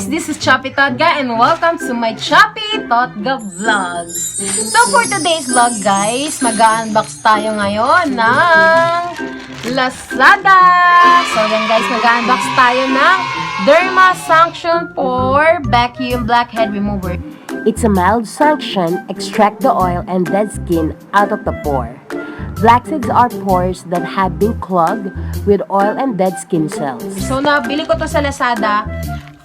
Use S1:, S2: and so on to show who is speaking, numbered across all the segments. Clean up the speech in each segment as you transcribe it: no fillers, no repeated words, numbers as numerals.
S1: this is Choppy Todga and welcome to my Choppy Todga Vlogs. So for today's vlog guys, mag-unbox tayo ngayon ng Lazada. So yan guys, mag-unbox tayo ng Derma Sanction for Vacuum Blackhead Remover.
S2: It's a mild sanction, extract the oil and dead skin out of the pore. Blackheads are pores that have been clogged with oil and dead skin cells.
S1: So nabili ko to sa Lazada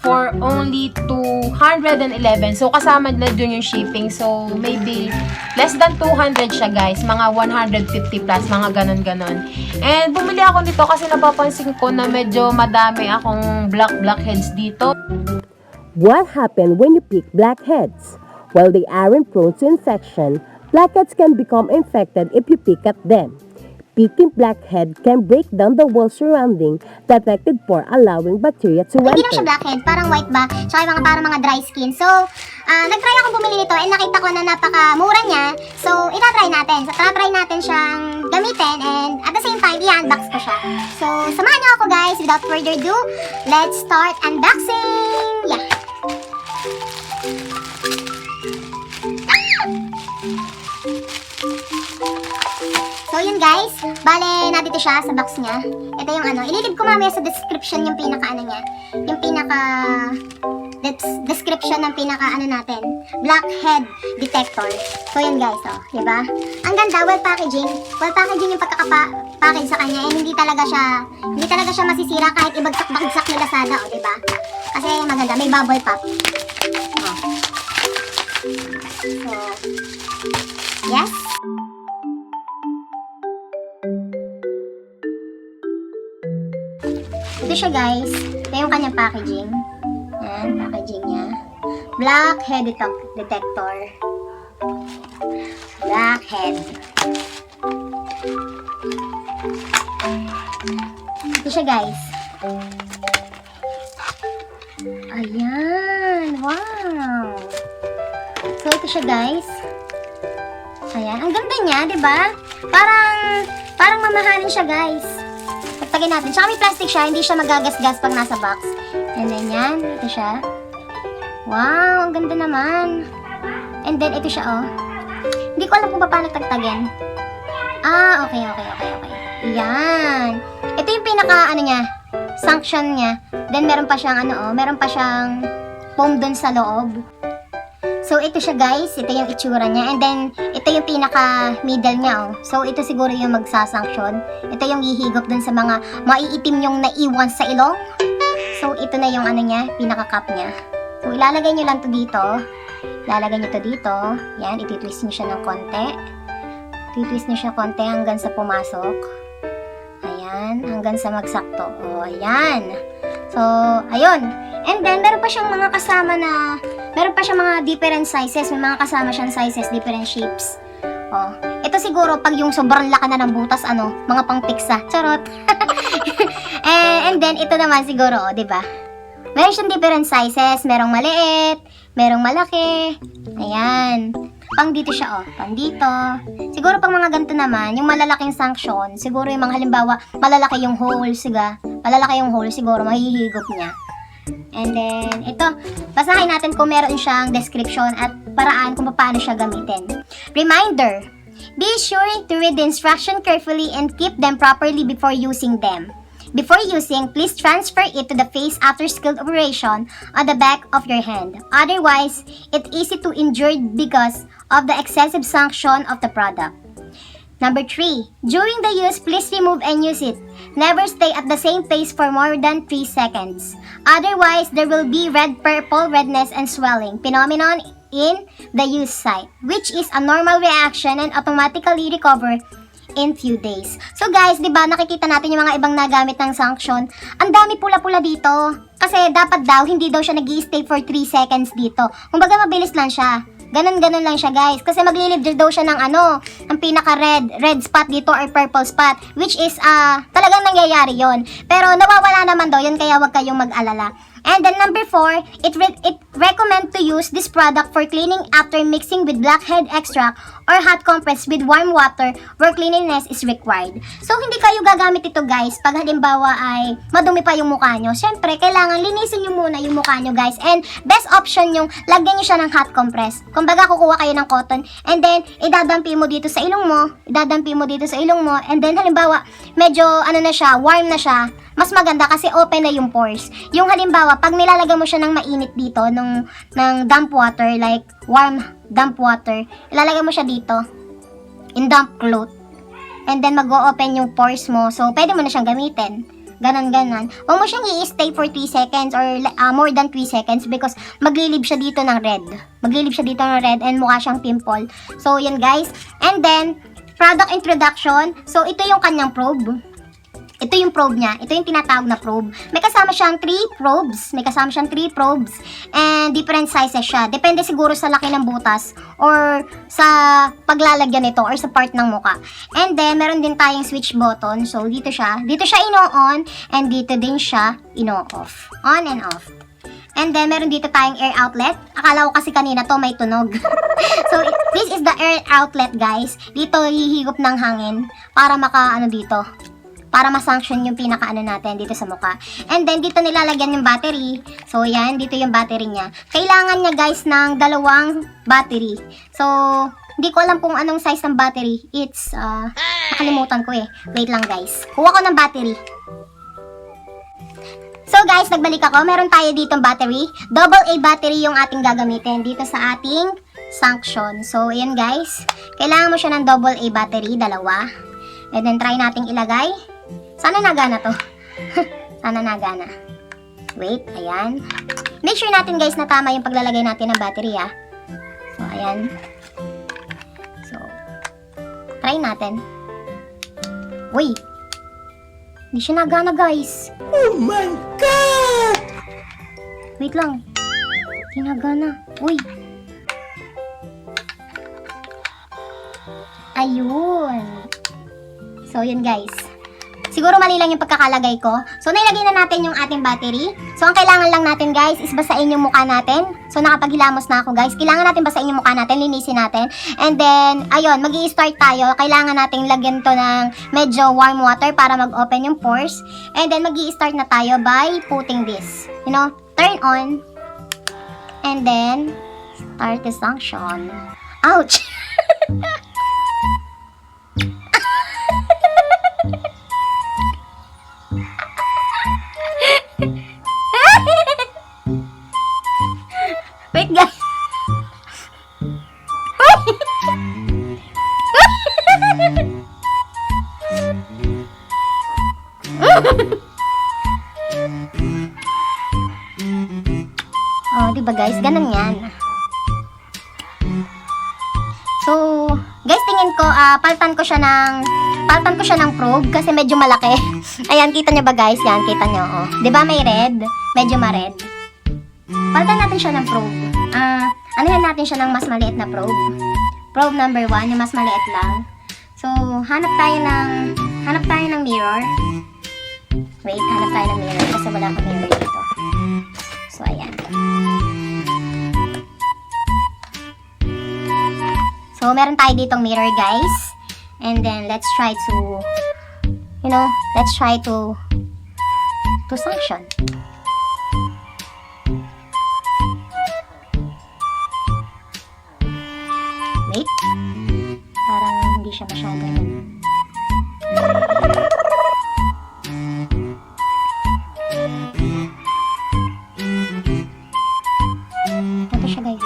S1: for only 211. So kasama na dun yung shipping. So maybe less than 200 siya guys. Mga 150 plus, mga ganon-ganon. And bumili ako nito kasi napapansin ko na medyo madami akong blackheads dito.
S2: What happened when you pick blackheads? Well, they aren't prone to infection. Blackheads can become infected if you pick at them. Picking blackhead can break down the wall surrounding the affected pore, allowing bacteria to enter.
S3: Hindi lang siya blackhead, parang white ba? Tsaka yung parang mga dry skin. So, nag-try akong bumili nito and nakita ko na napakamura niya. So, itatry natin. So, try natin siyang gamitin and at the same time, i-unbox ko siya. So, samahan niyo ako guys. Without further ado, let's start unboxing! Yeah! So yun guys, bale nandito siya sa box niya. Ito yung ililib ko mamaya sa description yung pinaka niya. Yung pinaka description ng pinaka natin. Blackhead detector. So yun guys, diba? Ang ganda, well packaging. Well packaging yung pagkaka-package sa kanya. And hindi talaga siya masisira kahit ibagsak-bagsak ni Lazada, diba? Kasi maganda, may bubble pop. So, yes. Ito siya guys. Ito yung kanyang packaging. Yan, packaging niya. Blackhead detector. Blackhead. Ito siya guys. Ayan. Wow. So ito siya guys. Ayan. Ang ganda niya, diba? Parang mamahalin siya guys. Pagtagin natin. Tsaka may plastic siya, hindi siya magagasgas pag nasa box. And then yan, ito siya. Wow, ang ganda naman. And then ito siya, Hindi ko alam kung paano tagtagin. Okay. Yan. Ito yung pinaka, niya, sanction niya. Then meron pa siyang, meron pa siyang foam dun sa loob. So, ito siya guys. Ito yung itsura niya. And then, ito yung pinaka-middle niya, So, ito siguro yung magsasanction. Ito yung hihigop dun sa mga maiitim yung naiwan sa ilong. So, ito na yung niya, pinaka-cup niya. So, ilalagay nyo lang to dito. Ilalagay nyo to dito. Yan, ititwist nyo siya ng konti. Ititwist nyo siya konti hanggang sa pumasok. Ayan, hanggang sa magsakto. Ayan. So, ayun. And then, meron pa siyang mga kasama na meron pa siyang mga different sizes. May mga kasama siyang sizes, different shapes. Ito siguro pag yung sobrang laki na ng butas, mga pang pizza. Charot. and then, ito naman siguro, diba? Meron siyang different sizes. Merong maliit, merong malaki. Ayan. Pang dito siya, pang dito. Siguro pang mga ganito naman, yung malalaking sanction, siguro yung mga halimbawa, malalaki yung hole, siguro mahihigop niya. And then, ito, basahin natin kung meron siyang description at paraan kung paano siya gamitin. Reminder, be sure to read the instruction carefully and keep them properly before using them. Before using, please transfer it to the face after skilled operation on the back of your hand. Otherwise, it's easy to injure because of the excessive sanction of the product. Number 3. During the use, please remove and use it. Never stay at the same place for more than 3 seconds. Otherwise, there will be red-purple redness and swelling phenomenon in the use site, which is a normal reaction and automatically recover in few days. So guys, di ba nakikita natin yung mga ibang nagamit ng sanction. Ang dami pula-pula dito. Kasi dapat daw, hindi daw siya nag-i-stay for 3 seconds dito. Kumbaga mabilis lang siya. Ganon lang siya guys. Kasi maglilibdil daw siya ng ang pinaka-red spot dito or purple spot. Which is, talagang nangyayari yon. Pero nawawala naman daw yun, kaya wag kayong mag-alala. And then number 4, it recommend to use this product for cleaning after mixing with blackhead extract or hot compress with warm water where cleanliness is required. So, hindi kayo gagamit ito guys pag halimbawa ay madumi pa yung mukha nyo. Siyempre, kailangan linisin nyo muna yung mukha nyo guys. And best option yung lagyan nyo siya ng hot compress. Kumbaga, kukuha kayo ng cotton and then idadampi mo dito sa ilong mo, and then halimbawa, medyo ano na siya, warm na siya, mas maganda kasi open na yung pores. Yung halimbawa, pag nilalagay mo siya ng mainit dito, ng damp water, like warm damp water, ilalagay mo siya dito, in damp cloth, and then mag-o-open yung pores mo, so pwede mo na siyang gamitin. Ganon. Huwag mo siyang i-stay for 3 seconds or more than 3 seconds because maglilib siya dito ng red. And mukha siyang pimple. So, yan guys. And then, product introduction. So, ito yung kanyang probe. Ito yung probe niya. Ito yung tinatawag na probe. May kasama siyang 3 probes. And different sizes siya. Depende siguro sa laki ng butas or sa paglalagyan nito or sa part ng muka. And then, meron din tayong switch button. So, dito siya ino-on and dito din siya ino-off. On and off. And then, meron dito tayong air outlet. Akala ko kasi kanina to may tunog. So, this is the air outlet, guys. Dito, hihigop ng hangin para para ma-sanction yung pinaka-ano natin dito sa mukha. And then, dito nilalagyan yung battery. So, yan. Dito yung battery niya. Kailangan niya, guys, ng 2 battery. So, hindi ko alam kung anong size ng battery. It's, nakalimutan ko eh. Wait lang, guys. Kuha ko ng battery. So, guys, nagbalik ako. Meron tayo ditong battery. AA battery yung ating gagamitin dito sa ating SUNCTION. So, ayan, guys. Kailangan mo siya ng AA battery, 2. And then, try nating ilagay. Sana nagana to. Sana nagana. Wait, ayan. Make sure natin guys na tama yung paglalagay natin ng battery ah. So, ayan. So, try natin. Uy! Hindi siya nagana guys.
S2: Oh my God!
S3: Wait lang. Hindi nagana. Uy! Ayun. So, yun guys. Siguro mali lang yung pagkakalagay ko. So, nailagay na natin yung ating battery. So, ang kailangan lang natin, guys, is basain yung mukha natin. So, nakapaghilamos na ako, guys. Kailangan natin basain yung mukha natin, linisin natin. And then, ayun, mag-i-start tayo. Kailangan natin lagyan to ng medyo warm water para mag-open yung pores. And then, mag-i-start na tayo by putting this. Turn on. And then, start the SUNCTION. Ouch! Wait guys. Oh, diba guys? Ganun yan. So, guys, tingin ko, paltan ko siya ng probe kasi medyo malaki. Ayan, kita nyo ba guys? Yan, kita nyo. Oh. Diba may red? Medyo ma-red. Paltan natin siya ng probe. Anuhin natin siya ng mas maliit na probe. Probe number 1, yung mas maliit lang. So, hanap tayo ng mirror. Wait, hanap tayo ng mirror kasi wala akong mirror dito. So, ayan. So, meron tayo ditong mirror, guys. And then, let's try to, SUNCTION. Wait. Parang hindi siya masyadong ito siya guys.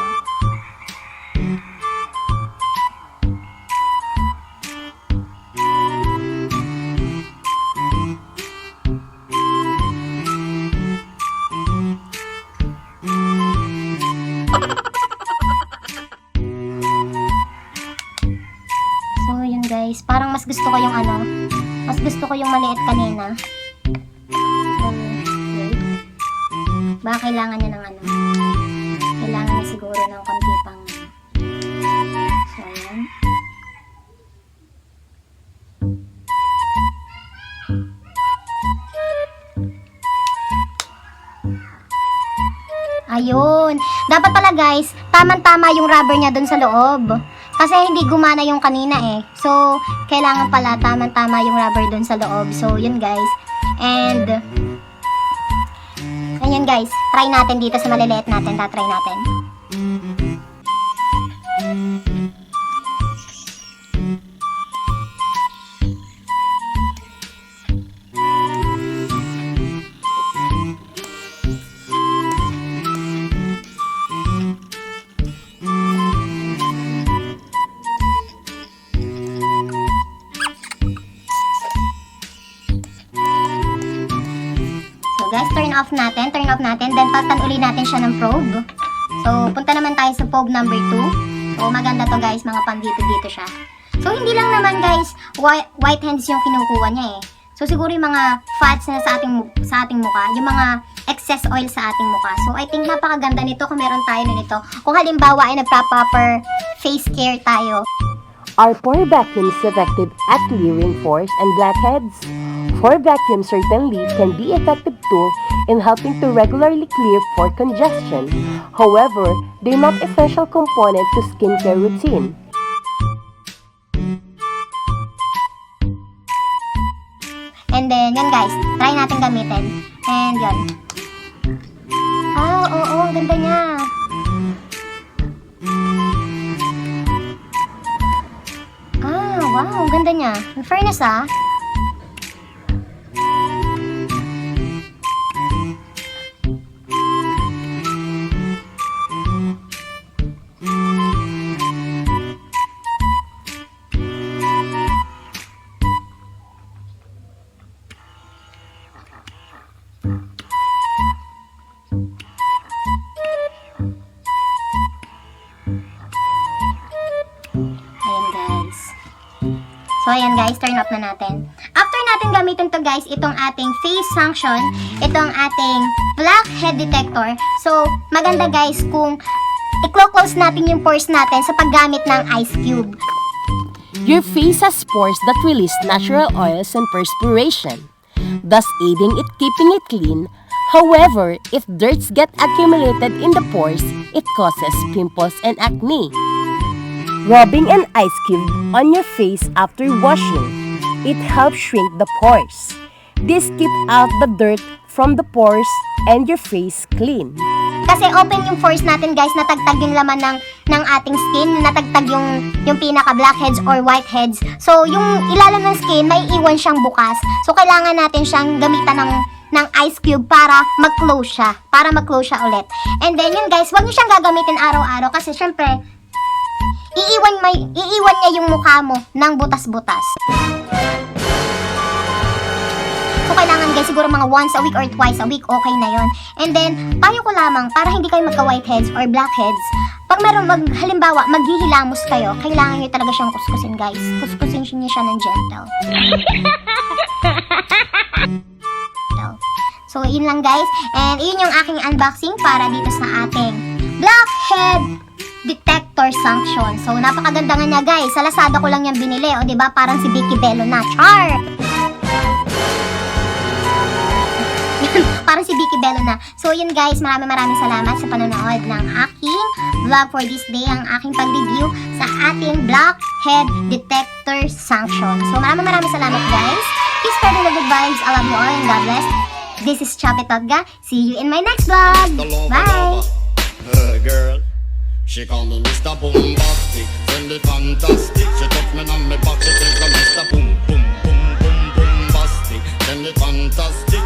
S3: Guys, parang mas gusto ko yung maliit kanina. Wait. Baka kailangan niya ng kailangan niya siguro ng konti pang, so ayan. Ayun. Dapat pala guys, tamang-tama yung rubber niya dun sa loob. Kasi hindi gumana yung kanina eh. So, kailangan pala tamang-tama yung rubber dun sa loob. So, yun guys. And, ayan guys, try natin dito sa maliliit natin. Tatry natin. Guys, turn off natin, then pagtan uli natin siya ng probe. So, punta naman tayo sa probe number 2. So, maganda to guys, mga dito siya. So, hindi lang naman guys, white hands yung kinukuha niya eh. So, siguro yung mga fats na sa ating mukha, yung mga excess oil sa ating mukha. So, I think napakaganda nito kung meron tayo na nito. Kung halimbawa ay nagpa-proper face care tayo.
S2: Are pore vacuums effective at clearing pores and blackheads? Pore vacuum certainly can be an effective tool in helping to regularly clear pore congestion. However, they're not essential component to skincare routine.
S3: And then, yun guys, try natin gamitin. And yun. Oo, ang ganda niya. Wow, ang ganda niya. In fairness So, ayan guys, turn off na natin. After natin gamitin to guys, itong ating face SUNCTION, itong ating blackhead detector. So, maganda guys kung i-close natin yung pores natin sa paggamit ng ice cube.
S2: Your face has pores that release natural oils and perspiration, thus aiding it keeping it clean. However, if dirts get accumulated in the pores, it causes pimples and acne. Rubbing an ice cube on your face after washing, it helps shrink the pores. This keeps out the dirt from the pores and your face clean.
S3: Kasi open yung pores natin guys, natagtag yung laman ng ating skin, natagtag yung pinaka blackheads or whiteheads. So yung ilalim ng skin, may iwan siyang bukas. So kailangan natin siyang gamitan ng ice cube para mag-close siya ulit. And then yun guys, wag niyo siyang gagamitin araw-araw kasi syempre iiwan niya yung mukha mo ng butas-butas. So, kailangan guys, siguro mga once a week or twice a week, okay na yon. And then, payo ko lamang, para hindi kayo magka-whiteheads or blackheads, pag meron, halimbawa, maghihilamos kayo, kailangan nyo talaga siyang kuskusin guys. Kuskusin niyo siya ng gentle. So, yun lang guys. And, yun yung aking unboxing para dito sa ating blackhead detector SUNCTION. So, napakaganda nga niya guys. Sa Lazada ko lang yan binili. O, diba? Parang si Vicky Bello na. Char! Parang si Vicky Bello na. So, yun guys. Maraming salamat sa panonood ng aking vlog for this day. Ang aking pag-review sa ating blackhead detector SUNCTION. So, maraming salamat guys. Please spread the good vibes. I love you all and God bless. This is Choppy Todga. See you in my next vlog. Bye!
S4: Girl, she call me Mr. Bombastic, friendly fantastic. She touch me on my back, she says I'm Mr. Boom Boom Boom Boom Bombastic, friendly fantastic.